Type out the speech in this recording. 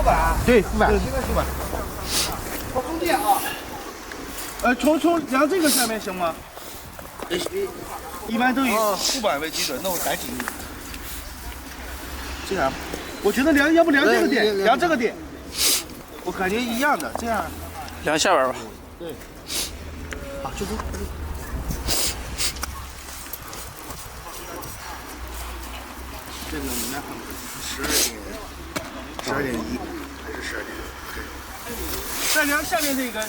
板。对，副板。对，这个副板。我充电啊。量这个下面行吗？一般都以副板为基准，那我改紧一点。这样，我觉得要不量这个点，量这个点，我感觉一样的，这样。量下边吧。对。啊，就这。这个你那12.1还是12.2？对。再量下面这个。